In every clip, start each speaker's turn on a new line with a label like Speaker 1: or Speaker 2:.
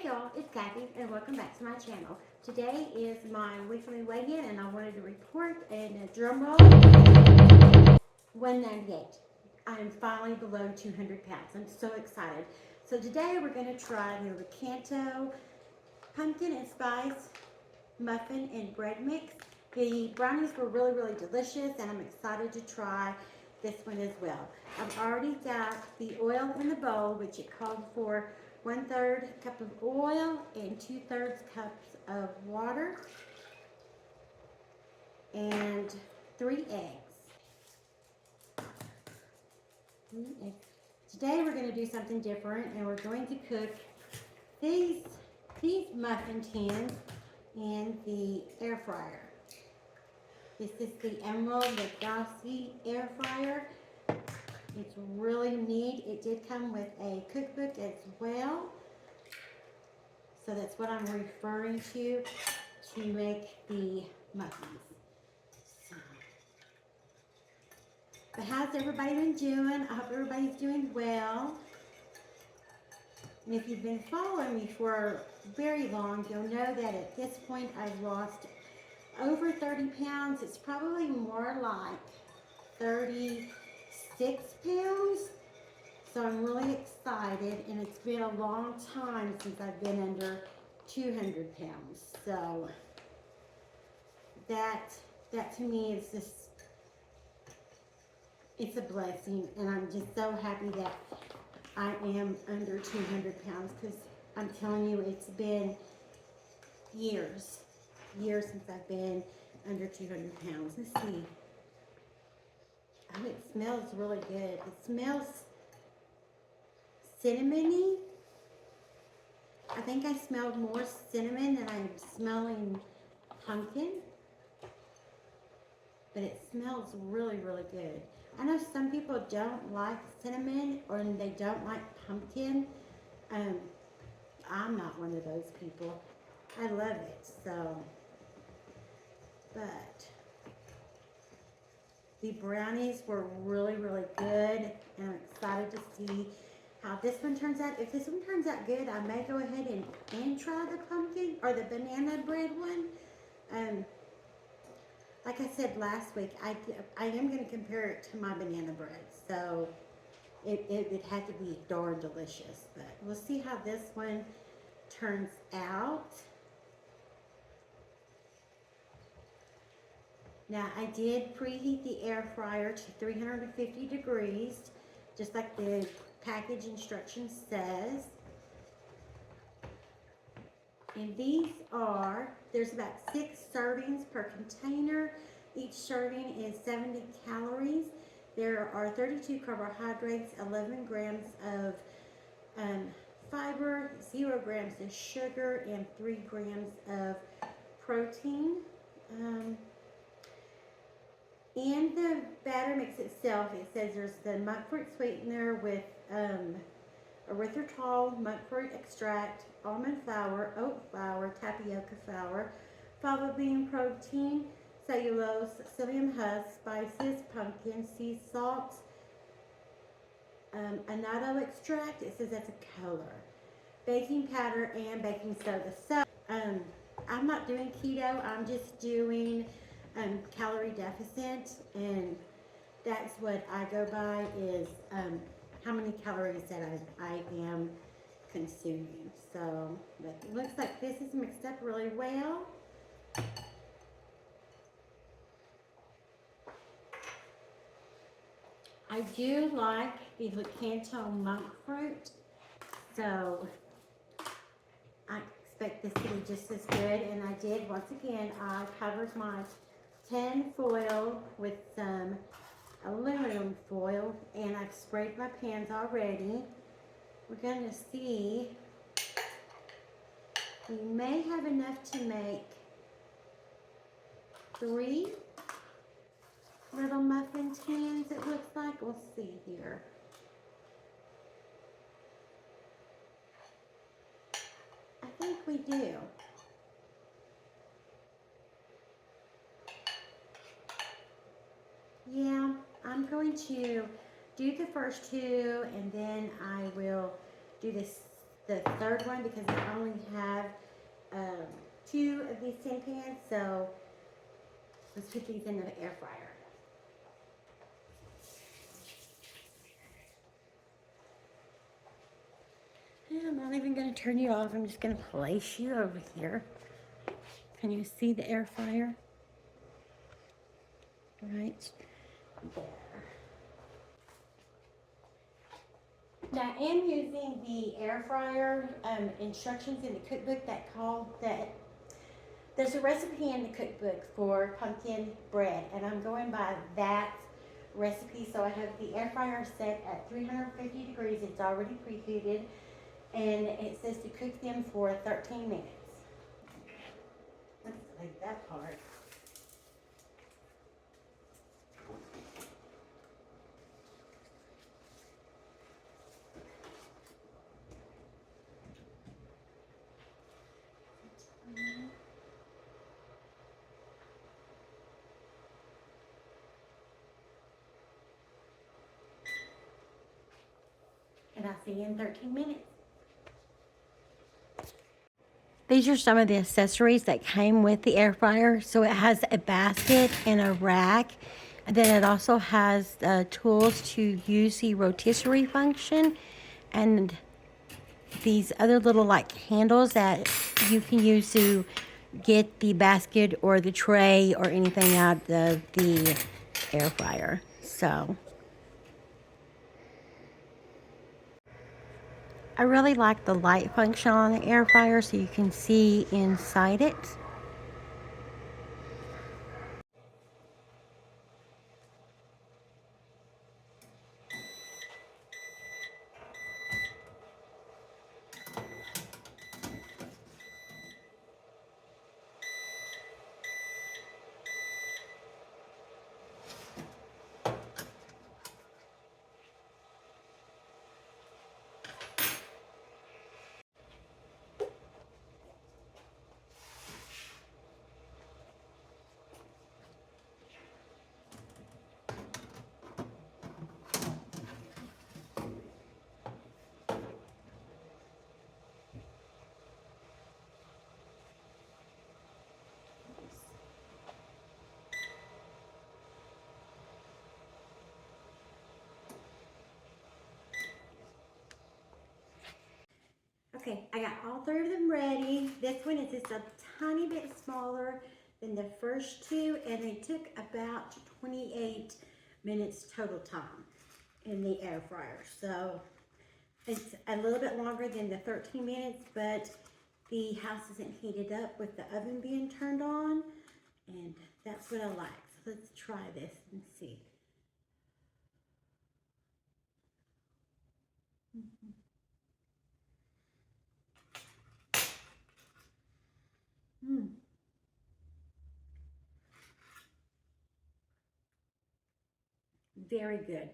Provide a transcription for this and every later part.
Speaker 1: y'all, it's Kathy and welcome back to my channel. Today is my weekly weigh-in and I wanted to report and a drum roll, 198. I am finally below 200 pounds. I'm so excited. So today we're going to try the Lakanto pumpkin and spice muffin and bread mix. The brownies were really delicious and I'm excited to try this one as well. I've already got the oil in the bowl, which it called for 1/3 cup of oil and 2/3 cups of water and 3 eggs. Today we're going to do something different and we're going to cook these muffin tins in the air fryer. This is the Emerald Legacy air fryer. It's really neat. It did come with a cookbook as well. So that's what I'm referring to make the muffins. So, but how's everybody been doing? I hope everybody's doing well. And if you've been following me for very long, you'll know that at this point I've lost over 30 pounds. It's probably more like 36 pounds. So I'm really excited, and it's been a long time since I've been under 200 pounds. So that to me is just, it's a blessing, and I'm just so happy that I am under 200 pounds because I'm telling you, it's been years since I've been under 200 pounds. Let's see. Oh, it smells really good. It smells cinnamony. I think I smelled more cinnamon than I'm smelling pumpkin. But it smells really good. I know some people don't like cinnamon or they don't like pumpkin. I'm not one of those people. I love it, so. But the brownies were really good, and I'm excited to see how this one turns out. If this one turns out good, I may go ahead and try the pumpkin or the banana bread one. Like I said last week, I am going to compare it to my banana bread, so it had to be darn delicious. But we'll see how this one turns out. Now, I did preheat the air fryer to 350 degrees, just like the package instruction says. And these there's about 6 servings per container. Each serving is 70 calories. There are 32 carbohydrates, 11 grams of fiber, 0 grams of sugar, and 3 grams of protein. In the batter mix itself, it says there's the monk fruit sweetener with erythritol, monk fruit extract, almond flour, oat flour, tapioca flour, fava bean protein, cellulose, psyllium husk, spices, pumpkin, sea salt, annatto extract. It says that's a color, baking powder, and baking soda. So I'm not doing keto. I'm just doing calorie deficit, and that's what I go by is how many calories that I am consuming. So, but it looks like this is mixed up really well. I do like the Lakanto monk fruit, so I expect this to be just as good. And I did, once again, I covered my tin foil with some aluminum foil, and I've sprayed my pans already. We're going to see. We may have enough to make 3 little muffin tins, it looks like. We'll see here. I think we do. Yeah, I'm going to do the first 2, and then I will do this the third one because I only have 2 of these tin pans. So let's put these in the air fryer. And I'm not even going to turn you off. I'm just going to place you over here. Can you see the air fryer? Right there. Now I am using the air fryer instructions in the cookbook that there's a recipe in the cookbook for pumpkin bread, and I'm going by that recipe. So I have the air fryer set at 350 degrees. It's already preheated, and it says to cook them for 13 minutes. Let's take that part. And I'll see you in 13 minutes. These are some of the accessories that came with the air fryer. So it has a basket and a rack. And then it also has tools to use the rotisserie function. And these other little like handles that you can use to get the basket or the tray or anything out of the air fryer. So I really like the light function on the air fryer so you can see inside it. Okay, I got all 3 of them ready. This one is just a tiny bit smaller than the first 2, and they took about 28 minutes total time in the air fryer. So it's a little bit longer than the 13 minutes, but the house isn't heated up with the oven being turned on, and that's what I like. So let's try this and see. Very good.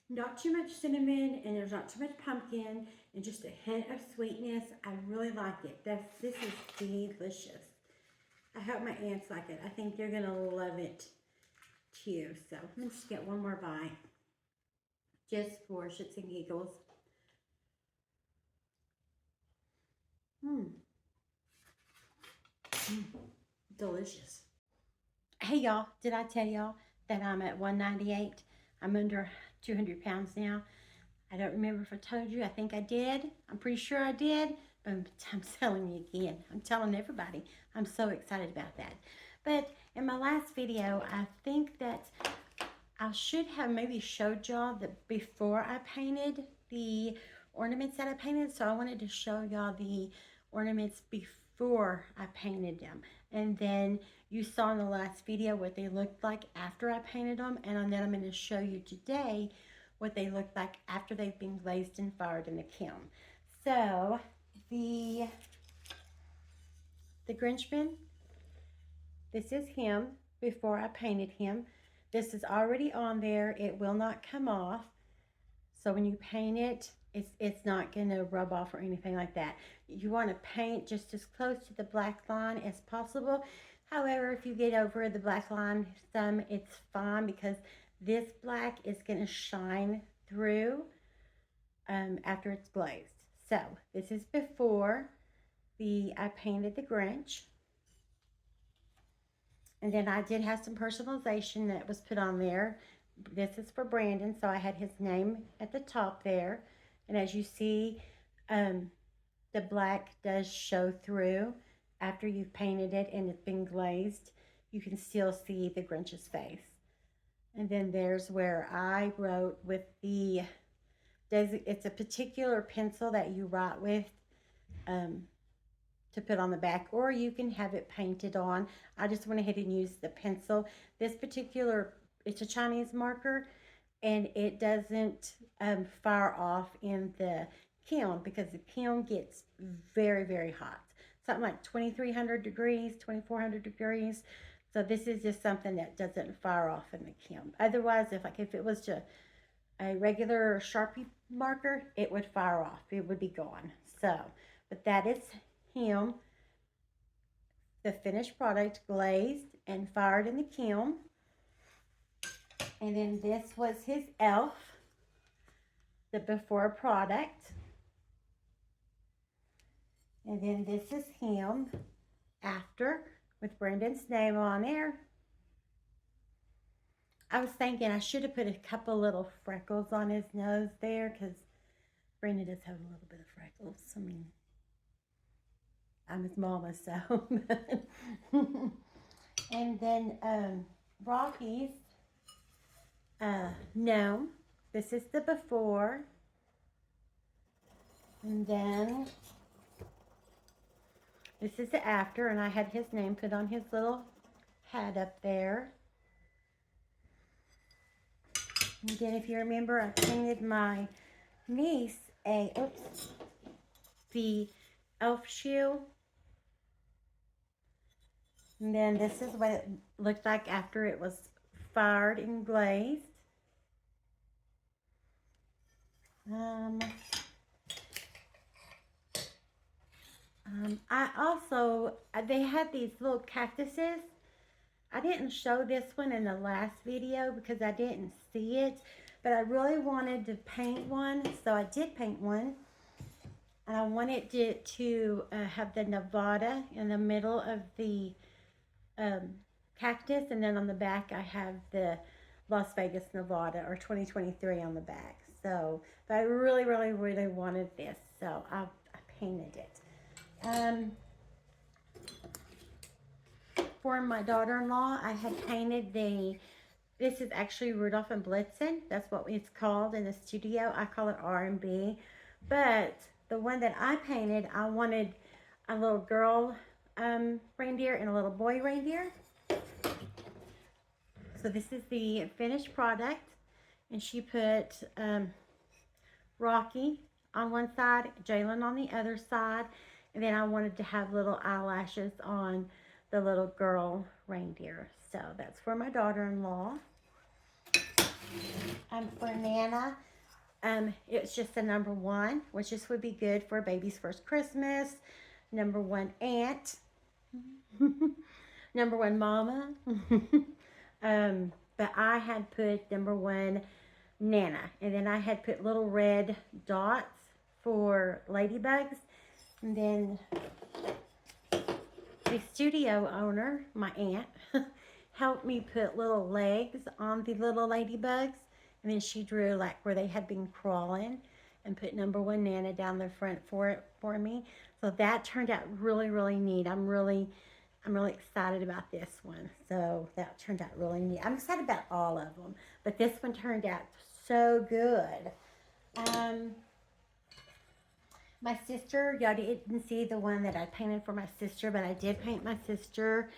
Speaker 1: Not too much cinnamon, and there's not too much pumpkin, and just a hint of sweetness. I really like it. This is delicious. I hope my aunts like it. I think they're gonna love it too. So let's just get one more bite, just for shits and giggles. Delicious. Hey y'all, did I tell y'all that I'm at 198? I'm under 200 pounds now. I don't remember if I told you. I think I did. I'm pretty sure I did. But I'm telling you again. I'm telling everybody. I'm so excited about that. But in my last video, I think that I should have maybe showed y'all that before I painted the ornaments that I painted. So I wanted to show y'all the ornaments before I painted them. And then you saw in the last video what they looked like after I painted them. And then I'm going to show you today what they look like after they've been glazed and fired in the kiln. So the Grinchman, this is him before I painted him. This is already on there. It will not come off. So when you paint it, it's not going to rub off or anything like that. You want to paint just as close to the black line as possible. However, if you get over the black line some, it's fine because this black is going to shine through after it's glazed. So this is before I painted the Grinch. And then I did have some personalization that was put on there. This is for Brandon, so I had his name at the top there. And as you see, the black does show through after you've painted it and it's been glazed. You can still see the Grinch's face. And then there's where I wrote with it's a particular pencil that you write with to put on the back, or you can have it painted on. I just went ahead and used the pencil. This particular, it's a Chinese marker, and it doesn't fire off in the kiln because the kiln gets very, very hot. Something like 2,300 degrees, 2,400 degrees. So this is just something that doesn't fire off in the kiln. Otherwise, if it was just a regular Sharpie marker, it would fire off. It would be gone. So, but that is him, the finished product, glazed and fired in the kiln. And then this was his elf, the before product. And then this is him after with Brandon's name on there. I was thinking I should have put a couple little freckles on his nose there because Brandon does have a little bit of freckles. I mean, I'm his mama, so. And then Rocky's gnome. This is the before. And then this is the after, and I had his name put on his little hat up there. And then if you remember, I painted my niece the elf shoe. And then this is what it looked like after it was fired and glazed. They had these little cactuses. I didn't show this one in the last video because I didn't see it, but I really wanted to paint one, so I did paint one. And I wanted it to have the Nevada in the middle of the cactus, and then on the back I have the Las Vegas, Nevada, or 2023 on the back. So, but I really, really, really wanted this, so I painted it. For my daughter-in-law, I had painted this is actually Rudolph and Blitzen. That's what it's called in the studio. I call it R&B. But the one that I painted, I wanted a little girl reindeer and a little boy reindeer. So this is the finished product. And she put Rocky on one side, Jalen on the other side. And then I wanted to have little eyelashes on the little girl reindeer. So that's for my daughter-in-law. For Nana, it's just the number 1, which this would be good for baby's first Christmas. Number 1 aunt. Number 1 mama. But I had put number 1 Nana. And then I had put little red dots for ladybugs. And then the studio owner, my aunt, helped me put little legs on the little ladybugs. And then she drew like where they had been crawling and put number 1 Nana down the front for me. So that turned out really, really neat. I'm really excited about this one. So that turned out really neat. I'm excited about all of them, but this one turned out so good. My sister, y'all didn't see the one that I painted for my sister, but I did paint my sister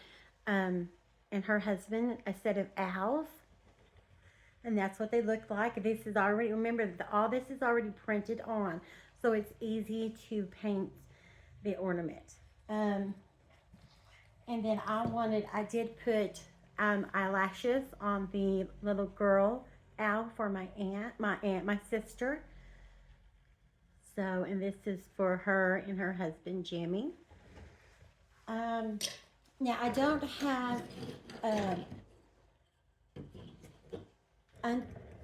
Speaker 1: and her husband a set of owls. And that's what they look like. This is already, remember, all this is already printed on, so it's easy to paint the ornament. And then I did put eyelashes on the little girl owl for my sister. So, and this is for her and her husband, Jimmy. Now, I don't have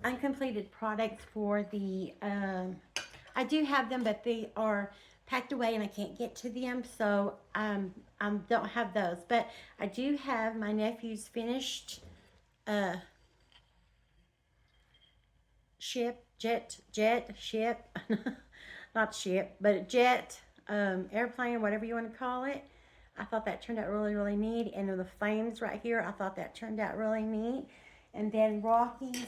Speaker 1: uncompleted products for the I do have them, but they are packed away and I can't get to them, so I don't have those. But I do have my nephew's finished ship, not ship, but jet, airplane, whatever you want to call it. I thought that turned out really, really neat. And the flames right here, I thought that turned out really neat. And then Rocky's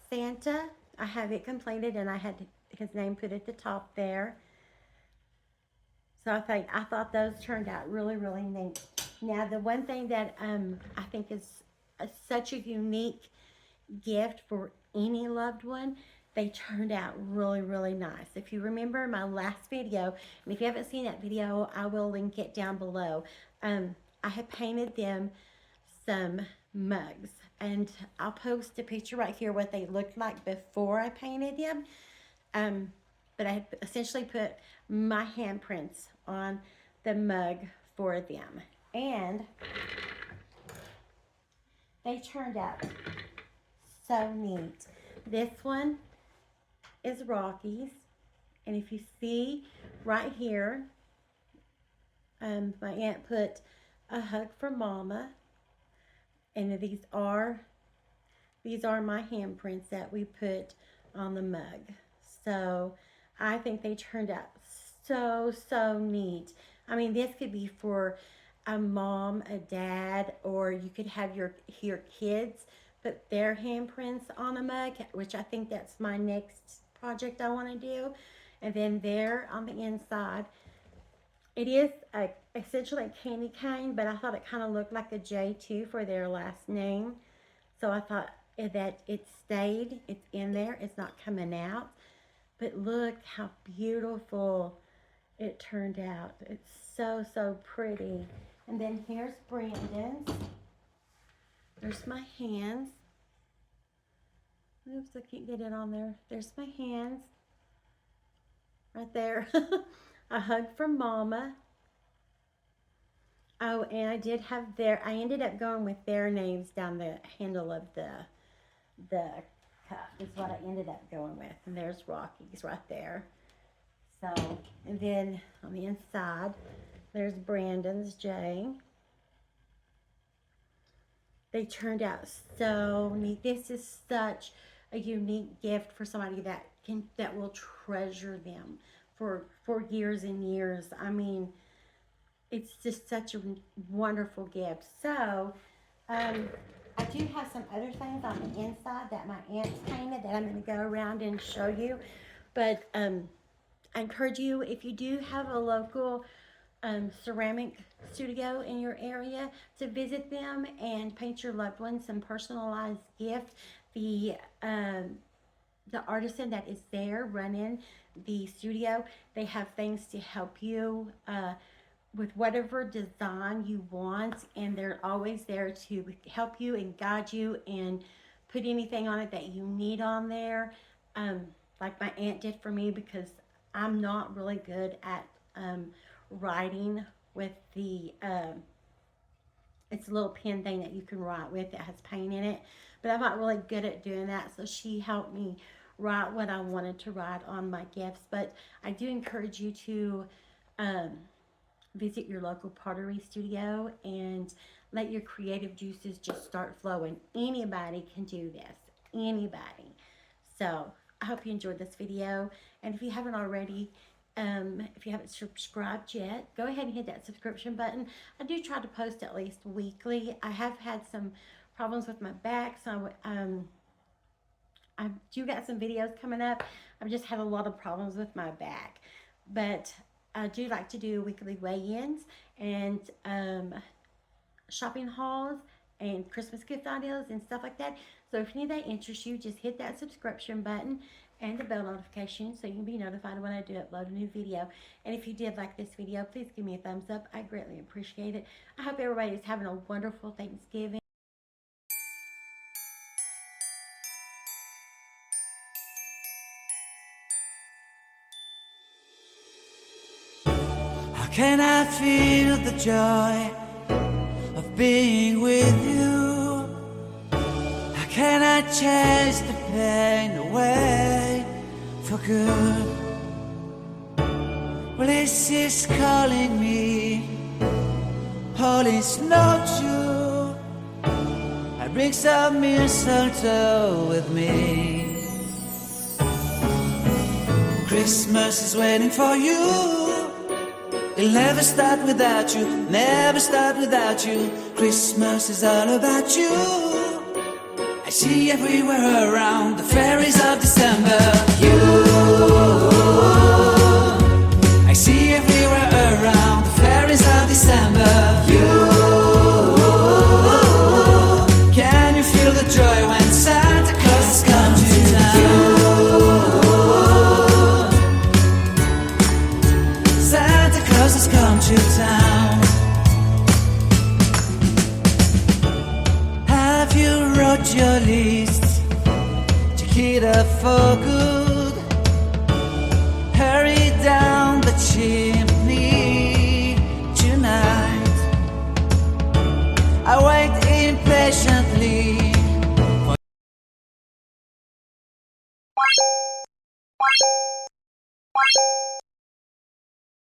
Speaker 1: Santa, I have it completed and I had his name put at the top there. So I thought those turned out really, really neat. Now, the one thing that I think is such a unique gift for any loved one, they turned out really, really nice. If you remember my last video, and if you haven't seen that video, I will link it down below. I had painted them some mugs, and I'll post a picture right here what they looked like before I painted them. But I had essentially put my handprints on the mug for them, and they turned out so neat. This one is Rocky's, and if you see right here, my aunt put a hug for Mama, and these are my handprints that we put on the mug. So I think they turned out so neat. I mean, this could be for a mom, a dad, or you could have your kids put their handprints on a mug, which I think that's my next project I want to do. And then there on the inside, it is essentially a candy cane, but I thought it kind of looked like a J too for their last name. So I thought that it stayed, it's in there, it's not coming out. But look how beautiful it turned out. It's so pretty. And then here's Brandon's. There's my hands. Oops, I can't get it on there. There's my hands. Right there. A hug from Mama. Oh, and I did have I ended up going with their names down the handle of the cup is what I ended up going with. And there's Rocky's right there. So, and then on the inside, there's Brandon's J. They turned out so neat. This is such a unique gift for somebody that will treasure them for years and years. I mean, it's just such a wonderful gift. So, I do have some other things on the inside that my aunt's painted that I'm going to go around and show you. But I encourage you, if you do have a local ceramic studio in your area, to visit them and paint your loved ones some personalized gift. The artisan that is there running the studio, they have things to help you with whatever design you want, and they're always there to help you and guide you and put anything on it that you need on there, like my aunt did for me, because I'm not really good at writing with the it's a little pen thing that you can write with that has paint in it, but I'm not really good at doing that, so she helped me write what I wanted to write on my gifts. But I do encourage you to visit your local pottery studio and let your creative juices just start flowing. Anybody can do this, anybody. So I hope you enjoyed this video, and if you haven't already, if you haven't subscribed yet, go ahead and hit that subscription button. I do try to post at least weekly. I have had some problems with my back, so I do got some videos coming up. I've just had a lot of problems with my back, but I do like to do weekly weigh-ins and shopping hauls and Christmas gift ideas and stuff like that. So if any of that interests you, just hit that subscription button and the bell notification so you can be notified when I do upload a new video. And if you did like this video, please give me a thumbs up. I greatly appreciate it. I hope everybody is having a wonderful Thanksgiving.
Speaker 2: How can I feel the joy of being with you? How can I chase the pain away? For good. Well, this is calling me. All is not true. I bring some mistletoe with me. Christmas is waiting for you. It'll never start without you, never start without you. Christmas is all about you. I see everywhere around the fairies of December. You, I see everywhere around the fairies of December. You, can you feel the joy when Santa Claus has come to town? Santa Claus has come to town. Have you wrote your list? Check it up for good. Hurry down the chimney tonight. I wait impatiently.